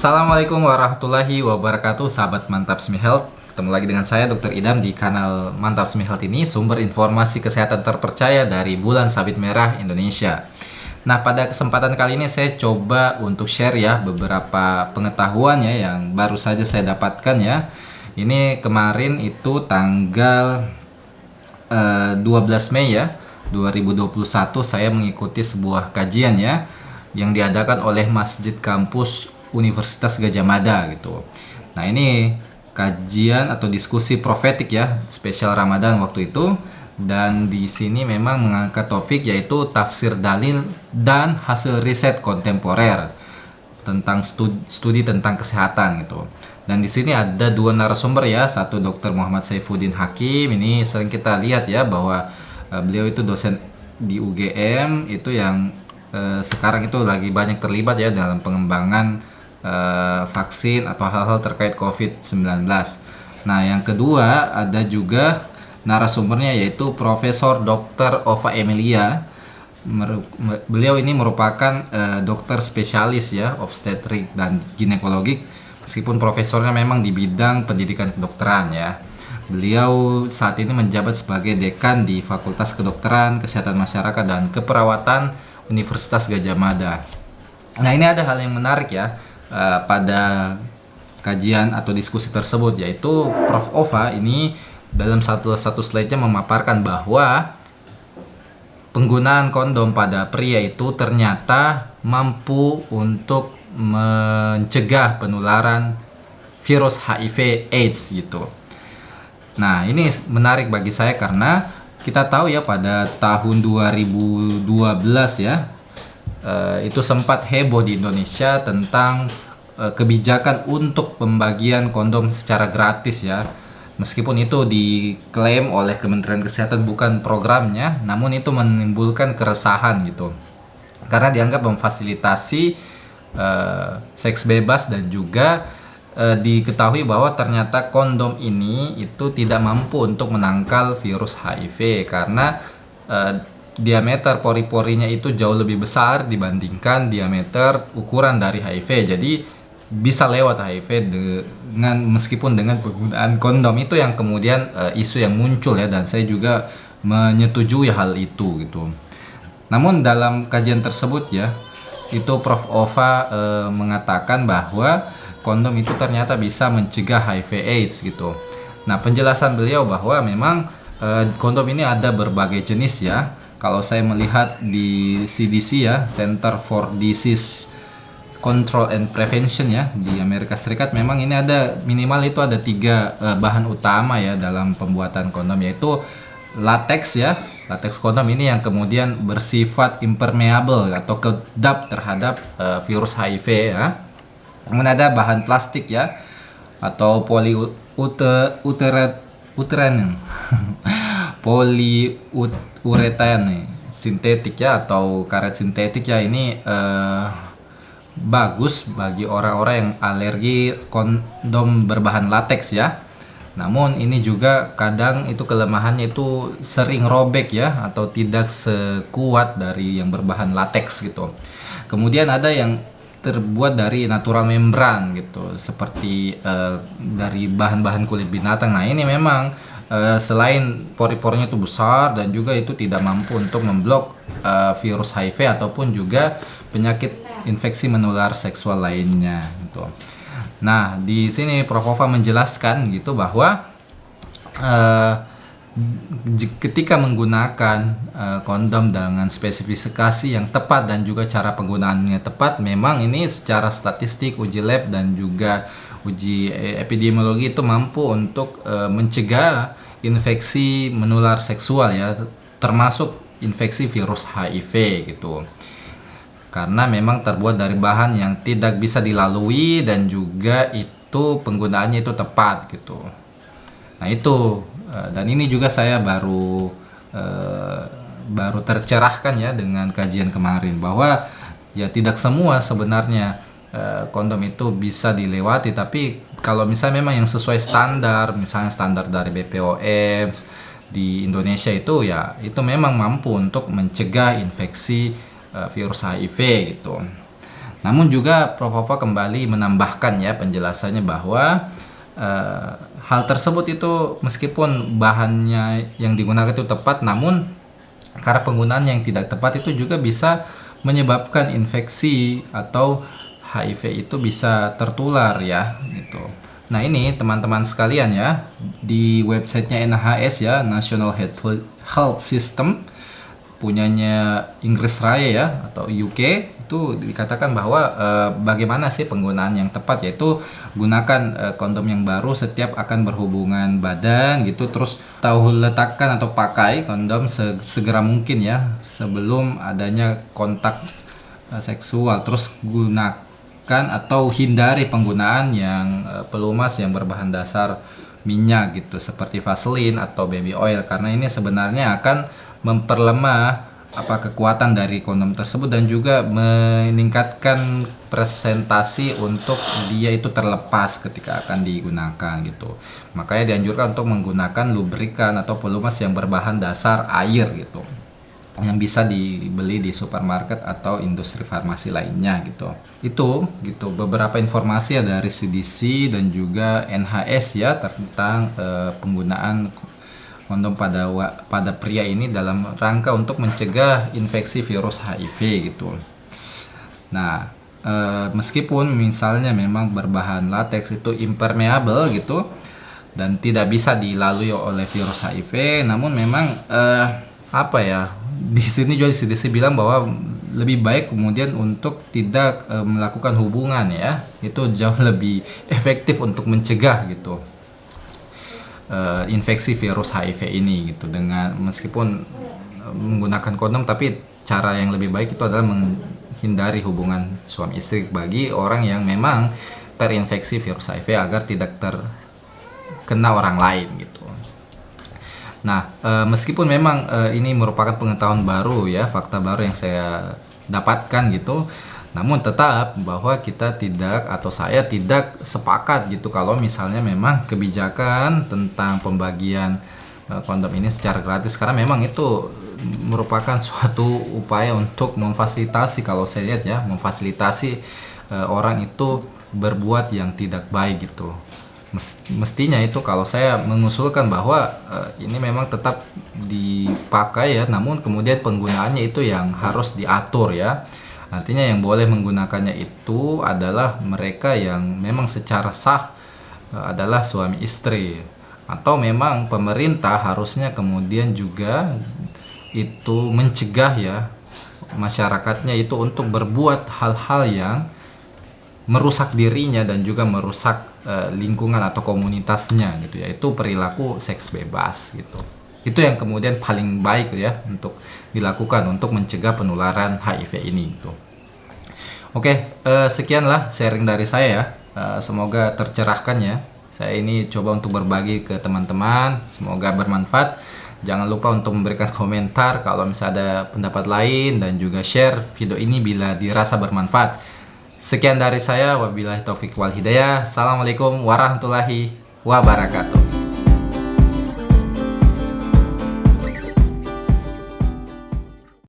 Assalamualaikum warahmatullahi wabarakatuh, sahabat Mantap Smi Health. Ketemu lagi dengan saya Dr. Idam di kanal Mantap Smi Health ini, sumber informasi kesehatan terpercaya dari Bulan Sabit Merah Indonesia. Nah, pada kesempatan kali ini saya coba untuk share ya beberapa pengetahuan ya yang baru saja saya dapatkan ya. Ini kemarin itu tanggal 12 Mei ya 2021, saya mengikuti sebuah kajian ya yang diadakan oleh Masjid Kampus Universitas Gadjah Mada gitu. Nah, ini kajian atau diskusi profetik ya, spesial Ramadan waktu itu, dan di sini memang mengangkat topik yaitu tafsir dalil dan hasil riset kontemporer tentang studi tentang kesehatan gitu. Dan di sini ada dua narasumber ya, satu Dr. Muhammad Saifuddin Hakim, ini sering kita lihat ya bahwa beliau itu dosen di UGM itu yang sekarang itu lagi banyak terlibat ya dalam pengembangan vaksin atau hal-hal terkait COVID-19. Nah, yang kedua ada juga narasumbernya yaitu Profesor Dr. Ova Emilia. Beliau ini merupakan dokter spesialis ya obstetrik dan ginekologi, meskipun profesornya memang di bidang pendidikan kedokteran ya. Beliau saat ini menjabat sebagai dekan di Fakultas Kedokteran, Kesehatan Masyarakat dan Keperawatan Universitas Gadjah Mada. Nah, ini ada hal yang menarik ya pada kajian atau diskusi tersebut, yaitu Prof. Ova ini dalam satu slide-nya memaparkan bahwa penggunaan kondom pada pria itu ternyata mampu untuk mencegah penularan virus HIV AIDS gitu. Nah, ini menarik bagi saya karena kita tahu ya pada tahun 2012 ya itu sempat heboh di Indonesia tentang kebijakan untuk pembagian kondom secara gratis ya. Meskipun itu diklaim oleh Kementerian Kesehatan bukan programnya, namun itu menimbulkan keresahan gitu. Karena dianggap memfasilitasi seks bebas dan juga diketahui bahwa ternyata kondom ini itu tidak mampu untuk menangkal virus HIV karena diameter pori-porinya itu jauh lebih besar dibandingkan diameter ukuran dari HIV. Jadi bisa lewat HIV dengan meskipun dengan penggunaan kondom. Itu yang kemudian isu yang muncul ya, dan saya juga menyetujui hal itu gitu. Namun dalam kajian tersebut ya, itu Prof. Ova mengatakan bahwa kondom itu ternyata bisa mencegah HIV AIDS gitu. Nah, penjelasan beliau bahwa memang kondom ini ada berbagai jenis ya. Kalau saya melihat di CDC ya, Center for Disease Control and Prevention ya di Amerika Serikat, memang ini ada minimal itu ada 3 bahan utama ya dalam pembuatan kondom, yaitu latex ya. Latex kondom ini yang kemudian bersifat impermeable atau kedap terhadap virus HIV ya. Kemudian ada bahan plastik ya atau polyurethane poliuretane sintetik ya atau karet sintetik ya. Ini bagus bagi orang-orang yang alergi kondom berbahan latex ya. Namun ini juga kadang itu kelemahannya itu sering robek ya atau tidak sekuat dari yang berbahan latex gitu. Kemudian ada yang terbuat dari natural membran gitu, seperti dari bahan-bahan kulit binatang. Nah, ini memang selain pori-porinya itu besar dan juga itu tidak mampu untuk memblok virus HIV ataupun juga penyakit infeksi menular seksual lainnya gitu. Nah, di sini Prof. Ova menjelaskan gitu bahwa ketika menggunakan kondom dengan spesifikasi yang tepat dan juga cara penggunaannya tepat, memang ini secara statistik, uji lab dan juga uji epidemiologi itu mampu untuk mencegah infeksi menular seksual ya, termasuk infeksi virus HIV gitu. Karena memang terbuat dari bahan yang tidak bisa dilalui dan juga itu penggunaannya itu tepat gitu. Nah, itu dan ini juga saya baru tercerahkan ya dengan kajian kemarin bahwa ya tidak semua sebenarnya kondom itu bisa dilewati, tapi kalau misalnya memang yang sesuai standar, misalnya standar dari BPOM di Indonesia itu ya itu memang mampu untuk mencegah infeksi virus HIV gitu. Namun juga Prof. Hova kembali menambahkan ya penjelasannya bahwa hal tersebut itu meskipun bahannya yang digunakan itu tepat, namun karena penggunaan yang tidak tepat itu juga bisa menyebabkan infeksi atau HIV itu bisa tertular ya gitu. Nah ini teman-teman sekalian ya, di websitenya NHS ya, National Health System, punyanya Inggris Raya ya atau UK, itu dikatakan bahwa bagaimana sih penggunaan yang tepat, yaitu gunakan kondom yang baru setiap akan berhubungan badan gitu, terus tahu letakkan atau pakai kondom segera mungkin ya sebelum adanya kontak seksual, terus gunakan atau hindari penggunaan yang pelumas yang berbahan dasar minyak gitu seperti Vaseline atau baby oil, karena ini sebenarnya akan memperlemah kekuatan dari kondom tersebut dan juga meningkatkan presentasi untuk dia itu terlepas ketika akan digunakan gitu. Makanya dianjurkan untuk menggunakan lubrikan atau pelumas yang berbahan dasar air gitu, yang bisa dibeli di supermarket atau industri farmasi lainnya gitu. Itu gitu beberapa informasi ya dari CDC dan juga NHS ya tentang penggunaan kondom pada pria ini dalam rangka untuk mencegah infeksi virus HIV gitu. Nah, meskipun misalnya memang berbahan latex itu impermeable gitu dan tidak bisa dilalui oleh virus HIV, namun memang di sini juga CDC bilang bahwa lebih baik kemudian untuk tidak melakukan hubungan ya, itu jauh lebih efektif untuk mencegah gitu infeksi virus HIV ini gitu, dengan meskipun menggunakan kondom, tapi cara yang lebih baik itu adalah menghindari hubungan suami istri bagi orang yang memang terinfeksi virus HIV agar tidak terkena orang lain gitu. Nah, meskipun memang ini merupakan pengetahuan baru ya, fakta baru yang saya dapatkan gitu, namun tetap bahwa kita tidak atau saya tidak sepakat gitu kalau misalnya memang kebijakan tentang pembagian kondom ini secara gratis, karena memang itu merupakan suatu upaya untuk memfasilitasi, kalau saya lihat ya, memfasilitasi orang itu berbuat yang tidak baik gitu. Mestinya itu kalau saya mengusulkan bahwa ini memang tetap dipakai ya, namun kemudian penggunaannya itu yang harus diatur ya. Artinya yang boleh menggunakannya itu adalah mereka yang memang secara sah adalah suami istri, atau memang pemerintah harusnya kemudian juga itu mencegah ya masyarakatnya itu untuk berbuat hal-hal yang merusak dirinya dan juga merusak lingkungan atau komunitasnya gitu ya, itu perilaku seks bebas gitu. Itu yang kemudian paling baik ya untuk dilakukan untuk mencegah penularan HIV ini gitu. Oke, sekianlah sharing dari saya ya. Semoga tercerahkan ya. Saya ini coba untuk berbagi ke teman-teman, semoga bermanfaat. Jangan lupa untuk memberikan komentar kalau misalnya ada pendapat lain, dan juga share video ini bila dirasa bermanfaat. Sekian dari saya, wabillahi taufik wal hidayah. Assalamualaikum warahmatullahi wabarakatuh.